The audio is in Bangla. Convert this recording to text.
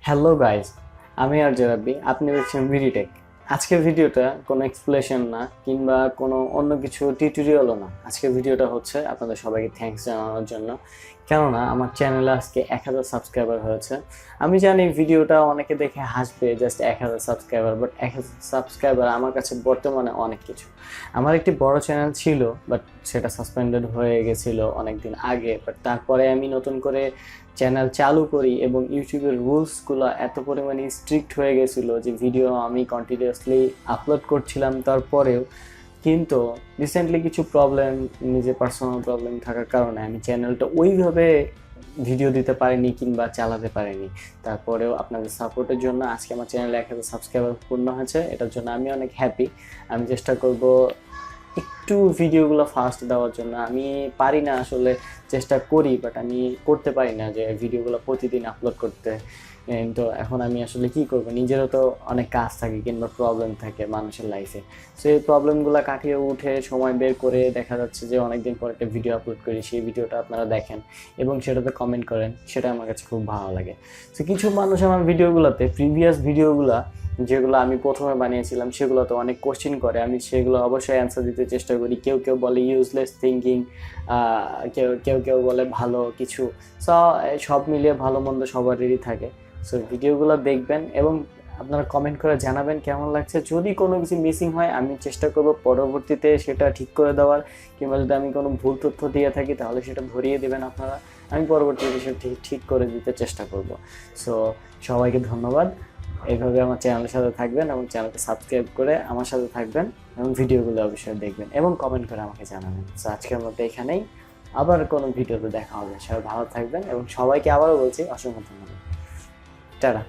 হ্যালো গাইস, আমি আর জেরাব্বি, আপনি দেখছেন বিডিটেক। আজকের ভিডিওটা কোনো এক্সপ্লেনেশন না কিংবা কোনো অন্য কিছু টিউটোরিয়ালও না। আজকের ভিডিওটা হচ্ছে আপনাদের সবাইকে থ্যাঙ্কস জানানোর জন্য, কেননা আমার চ্যানেলে আজকে 1000 সাবস্ক্রাইবার হয়েছে। আমি জানি ভিডিওটা অনেকে দেখে হাসবে, জাস্ট 1000 সাবস্ক্রাইবার, বাট 1000 সাবস্ক্রাইবার আমার কাছে বর্তমানে অনেক কিছু। আমার একটি বড় চ্যানেল ছিল, বাট সেটা সাসপেন্ডেড হয়ে গেছিল অনেকদিন আগে। বাট তারপরে আমি নতুন করে চ্যানেল চালু করি এবং ইউটিউবের রুলসগুলো এত পরিমাণে স্ট্রিক্ট হয়ে গেছিলো যে ভিডিও আমি কন্টিনিউয়াসলি আপলোড করছিলাম তারপরেও, কিন্তু রিসেন্টলি কিছু প্রবলেম, নিজের পার্সোনাল প্রবলেম থাকার কারণে আমি চ্যানেলটা ওইভাবে ভিডিও দিতে পারিনি কিংবা চালাতে পারিনি। তারপরেও আপনাদের সাপোর্টের জন্য আজকে আমার চ্যানেলে 1000 সাবস্ক্রাইবার পূর্ণ হয়েছে, এটার জন্য আমি অনেক হ্যাপি। আমি চেষ্টা করব একটু ভিডিওগুলো ফাস্ট দেওয়ার জন্য। আমি পারি না আসলে, চেষ্টা করি বাট আমি করতে পারি না যে ভিডিওগুলো প্রতিদিন আপলোড করতে। তো এখন আমি আসলে কি করব, নিজেরও তো অনেক কাজ থাকে কিংবা প্রবলেম থাকে মানুষের লাইফে। সো এই প্রবলেমগুলো কাটিয়ে উঠে সময় বের করে দেখা যাচ্ছে যে অনেকদিন পর একটা ভিডিও আপলোড করি, সেই ভিডিওটা আপনারা দেখেন এবং সেটাতে কমেন্ট করেন, সেটা আমার কাছে খুব ভালো লাগে। সো কিছু মানুষ আমার ভিডিওগুলোতে, প্রিভিয়াস ভিডিওগুলো যেগুলো আমি প্রথমে বানিয়েছিলাম সেগুলো তো অনেক কোশ্চেন করে, আমি সেগুলো অবশ্যই অ্যান্সার দিতে চেষ্টা করি। কেউ কেউ বলে ইউজলেস থিঙ্কিং, কেউ কেউ কেউ বলে ভালো কিছু। সো সব মিলিয়ে ভালো মন্দ সবারই থাকে। সো ভিডিওগুলো দেখবেন এবং আপনারা কমেন্ট করে জানাবেন কেমন লাগছে। যদি কোনো কিছু মিসিং হয় আমি চেষ্টা করব পরবর্তীতে সেটা ঠিক করে দেওয়ার, কিংবা যদি আমি কোনো ভুল তথ্য দিয়ে থাকি তাহলে সেটা ধরিয়ে দেবেন আপনারা, আমি পরবর্তীতে সেটা ঠিক করে দিতে চেষ্টা করব। সো সবাইকে ধন্যবাদ। এইভাবে আমার চ্যানেলের সাথে থাকবেন এবং চ্যানেলকে সাবস্ক্রাইব করে আমার সাথে থাকবেন এবং ভিডিওগুলো অবশ্যই দেখবেন এবং কমেন্ট করে আমাকে জানাবেন। সো আজকের মতো এখানেই, আবার কোনো ভিডিওতে দেখা হবে। সবাই ভালো থাকবেন এবং সবাইকে আবারও বলছি অসংখ্য ধন্যবাদ। টাটা।